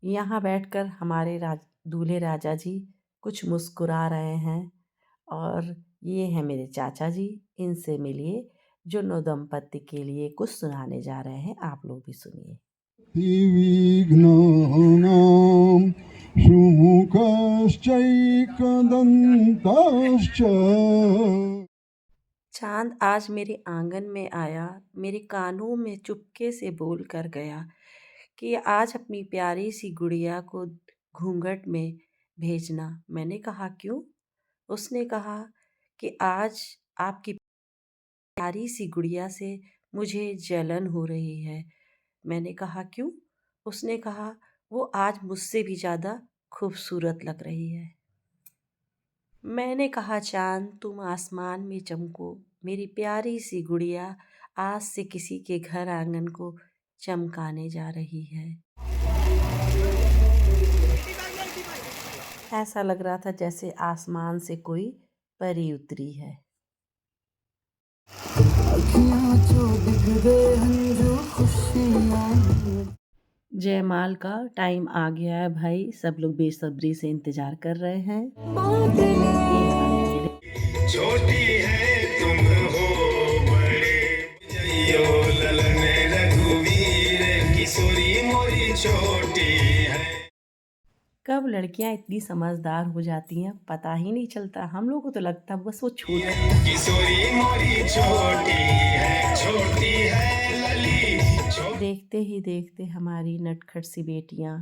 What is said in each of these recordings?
यहाँ बैठकर हमारे दूल्हे राजा जी कुछ मुस्कुरा रहे हैं और ये हैं मेरे चाचा जी। इनसे मिलिए जो नवदंपति के लिए कुछ सुनाने जा रहे हैं। आप लोग भी सुनिए। विघ्नानां सुमुखश्चैकदन्तश्च चांद आज मेरे आंगन में आया, मेरे कानों में चुपके से बोल कर गया कि आज अपनी प्यारी सी गुड़िया को घूंघट में भेजना। मैंने कहा क्यों? उसने कहा कि आज आपकी प्यारी सी गुड़िया से मुझे जलन हो रही है। मैंने कहा क्यों? उसने कहा वो आज मुझसे भी ज़्यादा खूबसूरत लग रही है। मैंने कहा चांद तुम आसमान में चमको, मेरी प्यारी सी गुड़िया आज से किसी के घर आंगन को चमकाने जा रही है। ऐसा लग रहा था जैसे आसमान से कोई परी उतरी है। जयमाल का टाइम आ गया है भाई, सब लोग बेसब्री से इंतजार कर रहे हैं। छोटी है तुम हो बड़े, जइयो ललन रघुवीर, किशोरी मोरी छोटी है। कब लड़कियां इतनी समझदार हो जाती हैं पता ही नहीं चलता। हम लोग को तो लगता बस वो छोटी है। किशोरी मोरी छोटी है, छोटी है लली। देखते ही देखते हमारी नटखट सी बेटियां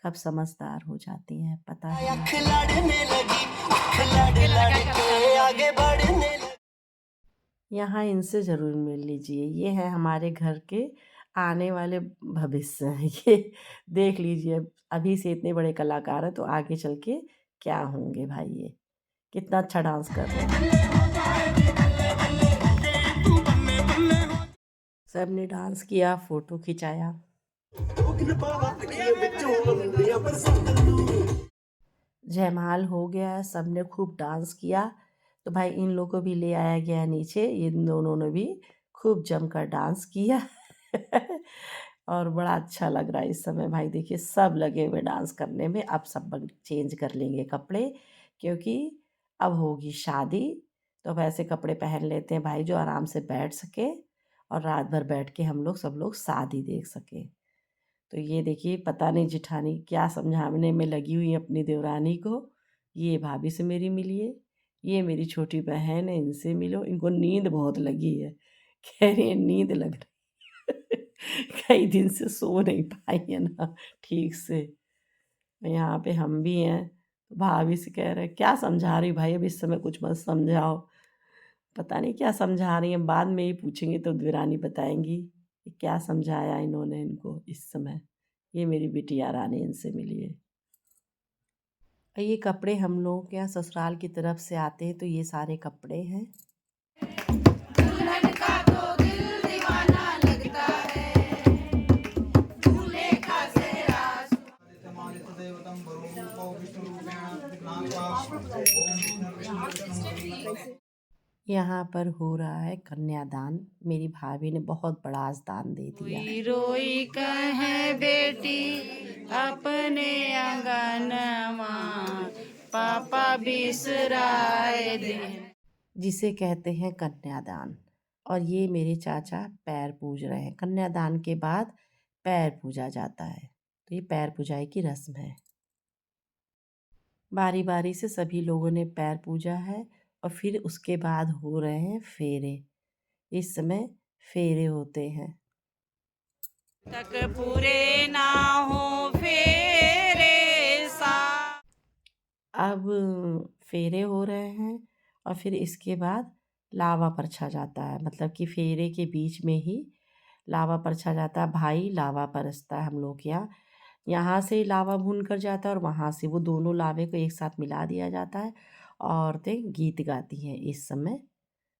कब समझदार हो जाती हैं पता ही नहीं। यहाँ इनसे ज़रूर मिल लीजिए। ये है हमारे घर के आने वाले भविष्य हैं ये। देख लीजिए अभी से इतने बड़े कलाकार हैं तो आगे चल के क्या होंगे भाई। ये कितना अच्छा डांस कर रहे हैं। सब ने डांस किया, फोटो खिंचाया। जयमाल हो गया, सब ने खूब डांस किया। तो भाई इन लोगों को भी ले आया गया नीचे। इन दोनों ने भी खूब जमकर डांस किया और बड़ा अच्छा लग रहा है इस समय। भाई देखिए सब लगे हुए डांस करने में। अब सब चेंज कर लेंगे कपड़े क्योंकि अब होगी शादी। तो अब ऐसे कपड़े पहन लेते हैं भाई जो आराम से बैठ सके और रात भर बैठ के हम लोग सब लोग शादी देख सकें। तो ये देखिए पता नहीं जिठानी क्या समझाने में लगी हुई है अपनी देवरानी को। ये भाभी से मेरी मिलिए, ये मेरी छोटी बहन है इनसे मिलो। इनको नींद बहुत लगी है, कह रही है नींद लग रही कई दिन से सो नहीं पाई है ना ठीक से। यहाँ पे हम भी हैं तो भाभी से कह रहे हैं क्या समझा रही भाई, अब इस समय कुछ मत समझाओ। पता नहीं क्या समझा रही हैं, बाद में ही पूछेंगे तो देवरानी बताएंगी कि क्या समझाया इन्होंने इनको इस समय। ये मेरी बिटिया रानी इनसे मिली है। ये कपड़े हम लोगों के यहाँ ससुराल की तरफ से आते हैं तो ये सारे कपड़े हैं। यहाँ पर हो रहा है कन्यादान। मेरी भाभी ने बहुत बड़ा आज दान दे दिया। रोई कहे बेटी अपने अंगनमा, पापा बिसराए दिन। जिसे कहते हैं कन्यादान। और ये मेरे चाचा पैर पूज रहे हैं। कन्यादान के बाद पैर पूजा जाता है तो ये पैर पूजाई की रस्म है। बारी बारी से सभी लोगों ने पैर पूजा है और फिर उसके बाद हो रहे हैं फेरे। इस समय फेरे होते हैं। तक पूरे ना हो फेरे सा। अब फेरे हो रहे हैं और फिर इसके बाद लावा परछा जाता है। मतलब कि फेरे के बीच में ही लावा परछा जाता है। भाई लावा परसता है हम लोग के यहाँ। यहाँ से लावा भून कर जाता है और वहाँ से वो दोनों लावे को एक साथ मिला दिया जाता है। औरतें गीत गाती हैं इस समय।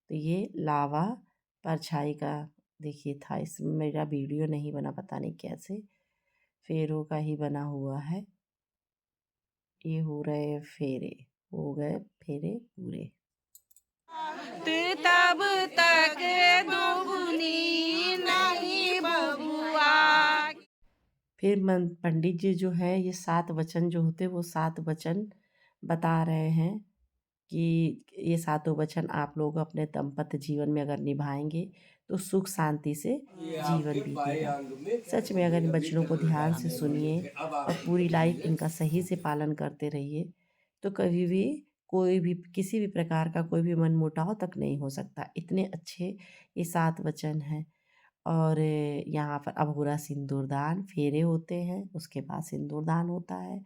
तो ये लावा परछाई का देखिए था। इसमें मेरा वीडियो नहीं बना, पता नहीं कैसे। फेरों का ही बना हुआ है। ये हो रहे फेरे, हो गए फेरे पूरे। तब तक दुगनी नहीं बबुआ। फिर पंडित जी जो है ये 7 वचन जो होते हैं वो 7 वचन बता रहे हैं कि ये सातों वचन आप लोग अपने दाम्पत्य जीवन में अगर निभाएंगे तो सुख शांति से जीवन बीतेगा। सच में अगर इन वचनों को ध्यान से सुनिए और पूरी लाइफ इनका सही से पालन करते रहिए तो कभी भी कोई भी किसी भी प्रकार का कोई भी मनमुटाव तक नहीं हो सकता। इतने अच्छे ये 7 वचन हैं। और यहाँ पर अब हो रहा सिंदूरदान, फेरे होते हैं, उसके बाद सिंदूरदान होता है।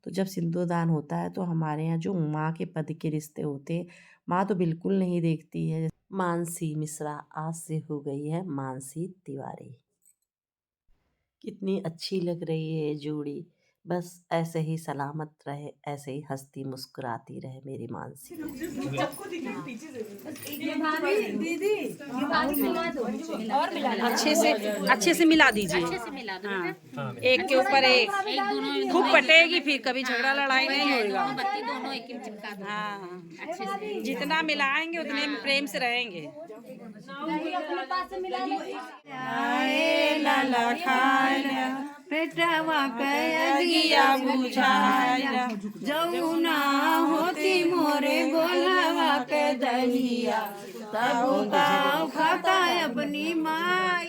तो जब सिंदूरदान होता है तो हमारे यहाँ जो माँ के पद के रिश्ते होते हैं, माँ तो बिल्कुल नहीं देखती है। मानसी मिश्रा आज से हो गई है मानसी तिवारी। कितनी अच्छी लग रही है ये जोड़ी। बस ऐसे ही सलामत रहे, ऐसे ही हंसती मुस्कुराती रहे मेरी मानसी। अच्छे से मिला दीजिए। हाँ, एक के ऊपर एक खूब पटेगी, फिर कभी झगड़ा लड़ाई नहीं होगा। हाँ, जितना मिलाएंगे उतने प्रेम से रहेंगे। लाला खाया पेटवा कया बुझाया, जौना होती मोरे गोलवा के दहिया, तब का खाता अपनी माई।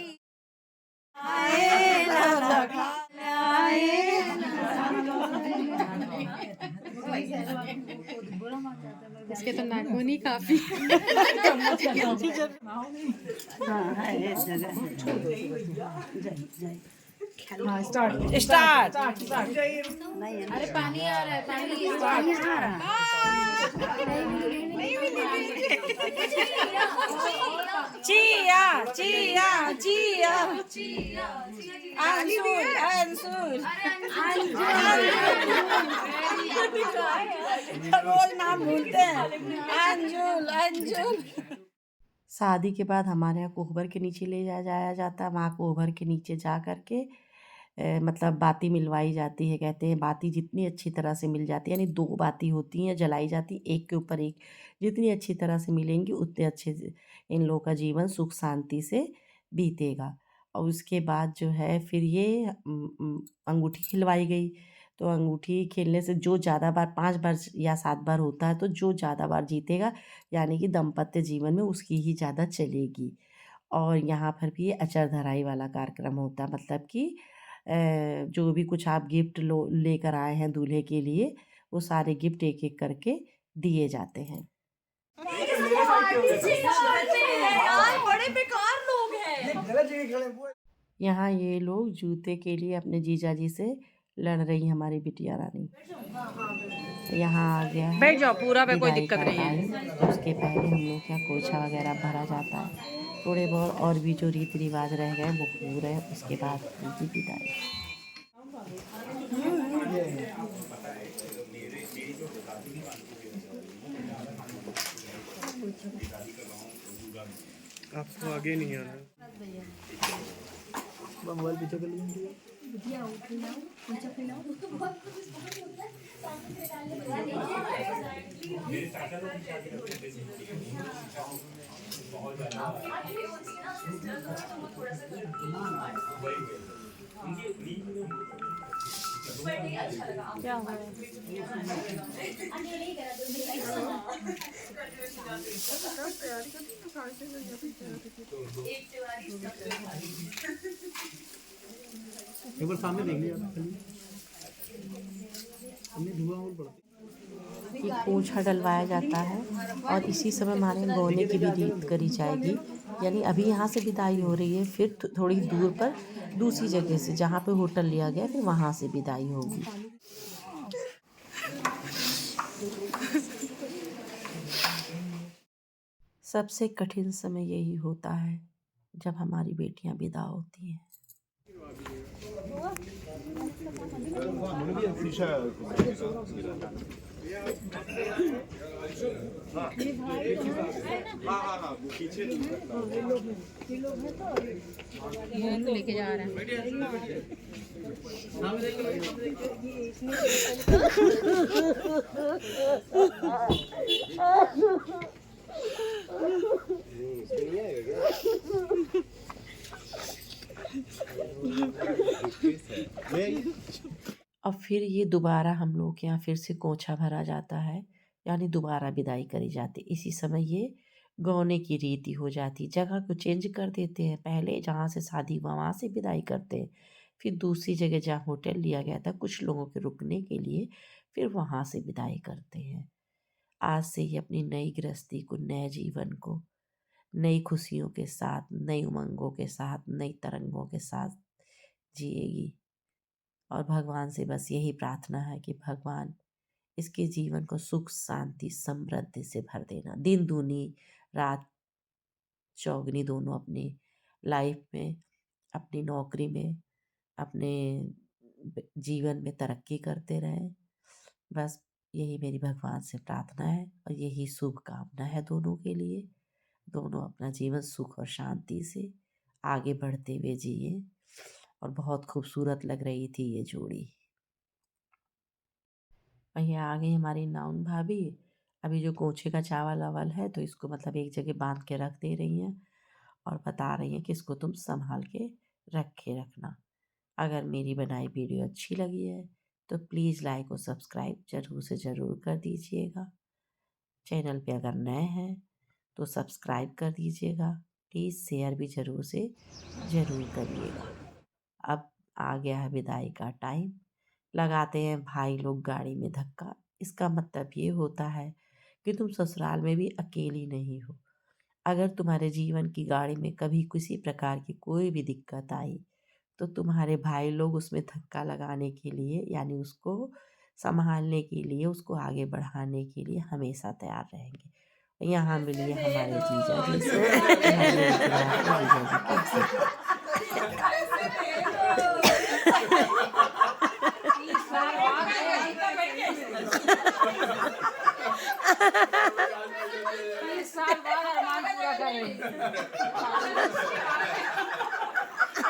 आए लाला खाया इसके तो नाखून ही काफी। स्टार्ट। अरे पानी आ रहा है, पानी आ रहा चिया चिया चिया अंशुल अंशुल रोज नाम भूलते हैं। अंजुल अंजुल। शादी के बाद हमारे यहाँ कोहबर के नीचे ले जाया जाता है। वहाँ कोहबर के नीचे जा कर के मतलब बाती मिलवाई जाती है। कहते हैं बाती जितनी अच्छी तरह से मिल जाती है, यानी 2 बाती होती हैं जलाई जाती, एक के ऊपर एक, जितनी अच्छी तरह से मिलेंगी उतने अच्छे से इन लोगों का जीवन सुख शांति से बीतेगा। और उसके बाद जो है फिर ये अंगूठी खिलवाई गई। तो अंगूठी खेलने से जो ज़्यादा बार 5 बार या 7 बार होता है, तो जो ज़्यादा बार जीतेगा यानी कि दाम्पत्य जीवन में उसकी ही ज़्यादा चलेगी। और यहाँ पर भी अचर धराई वाला कार्यक्रम होता है, मतलब कि जो भी कुछ आप गिफ्ट लेकर आए हैं दूल्हे के लिए, वो सारे गिफ्ट एक एक करके दिए जाते हैं। यहाँ ये लोग जूते के लिए अपने जीजा जी से लड़ रही हमारी बिटिया रानी। यहाँ आ गया है, बैठ जाओ, पूरा पे कोई विदाई दिक्कत का नहीं है। टाइम। तो उसके पहले हम लोग क्या कोछा वगैरह भरा जाता है, थोड़े बहुत और भी जो रीति रिवाज रह गए वो पूरे हैं। उसके बाद उनकी विदाई। आपको आगे नहीं आना। मोबाइल पीछे कर लीजिए। क्या हुआ? एक बार सामने देख लिया धुआं और बढ़ता। ये पोछा डलवाया जाता है और इसी समय हमारे गौने की भी रीत करी जाएगी। यानी अभी यहाँ से विदाई हो रही है, फिर थोड़ी दूर पर दूसरी जगह से जहाँ पे होटल लिया गया फिर वहाँ से विदाई होगी। सबसे कठिन समय यही होता है जब हमारी बेटियां विदा होती हैं। लेके जा रहा है। फिर ये दोबारा हम लोग के यहाँ फिर से कोंछा भरा जाता है, यानी दोबारा विदाई करी जाती। इसी समय ये गौने की रीति हो जाती, जगह को चेंज कर देते हैं। पहले जहाँ से शादी हुआ वहाँ से विदाई करते हैं, फिर दूसरी जगह जहाँ होटल लिया गया था कुछ लोगों के रुकने के लिए, फिर वहाँ से विदाई करते हैं। आज से ही अपनी नई गृहस्थी को, नए जीवन को, नई खुशियों के साथ, नई उमंगों के साथ, नई तरंगों के साथ जिएगी। और भगवान से बस यही प्रार्थना है कि भगवान इसके जीवन को सुख, शांति, समृद्धि से भर देना। दिन दूनी रात चौगनी दोनों अपनी लाइफ में, अपनी नौकरी में, अपने जीवन में तरक्की करते रहें। बस यही मेरी भगवान से प्रार्थना है और यही शुभकामना है दोनों के लिए। दोनों अपना जीवन सुख और शांति से आगे बढ़ते हुए जिए। और बहुत खूबसूरत लग रही थी ये जोड़ी। वहीं आ गई हमारी नाउन भाभी। अभी जो कोंछे का चावल वावल है तो इसको मतलब एक जगह बांध के रख दे रही हैं और बता रही हैं कि इसको तुम संभाल के रखना। अगर मेरी बनाई वीडियो अच्छी लगी है तो प्लीज़ लाइक और सब्सक्राइब ज़रूर से ज़रूर कर दीजिएगा। चैनल पे अगर नए हैं तो सब्सक्राइब कर दीजिएगा। प्लीज़ शेयर भी ज़रूर से ज़रूर करिएगा। अब आ गया है विदाई का टाइम। लगाते हैं भाई लोग गाड़ी में धक्का। इसका मतलब ये होता है कि तुम ससुराल में भी अकेली नहीं हो। अगर तुम्हारे जीवन की गाड़ी में कभी किसी प्रकार की कोई भी दिक्कत आई तो तुम्हारे भाई लोग उसमें धक्का लगाने के लिए, यानी उसको संभालने के लिए, उसको आगे बढ़ाने के लिए हमेशा तैयार रहेंगे। यहाँ मिलिए हमारे जीजा जी से। इस साल बाद अरमान पूरा कर रही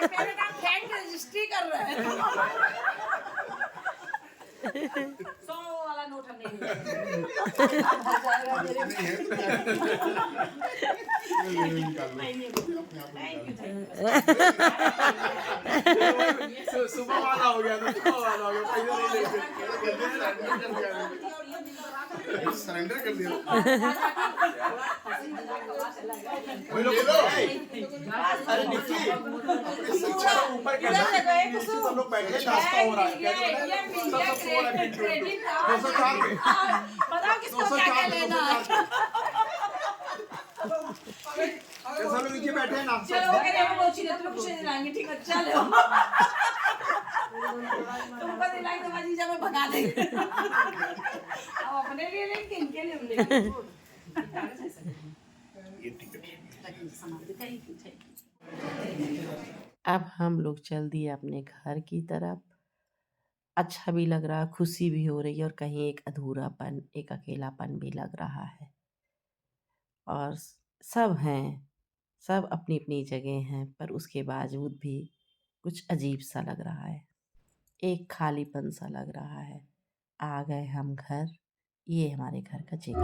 मेरे नाम बैंक रजिस्ट्री कर रहे हैं। 100 वाला नोट हमने सुबह वाला हो गया तो सुबह वाला हो गया, पहले नहीं लेके सरेंडर कर दिया। अरे निकी ऊपर कर सब लोग बैठे, नाश्ता हो रहा है। बताओ किसको क्या लेना है। सब लोग नीचे बैठे हैं, नाश्ता चलो ओके हम कुछ नहीं दिलाएंगे, ठीक है चलो। तुमको दिलाएंगे तो जीजा में भगा देंगे। अब अपने लिए लेंगे, इनके लिए लेंगे। अब हम लोग चल दिए अपने घर की तरफ। अच्छा भी लग रहा, खुशी भी हो रही है और कहीं एक अधूरापन, एक अकेलापन भी लग रहा है। और सब हैं, सब अपनी अपनी जगह हैं, पर उसके बावजूद भी कुछ अजीब सा लग रहा है, एक खालीपन सा लग रहा है। आ गए हम घर। ये हमारे घर का चेक।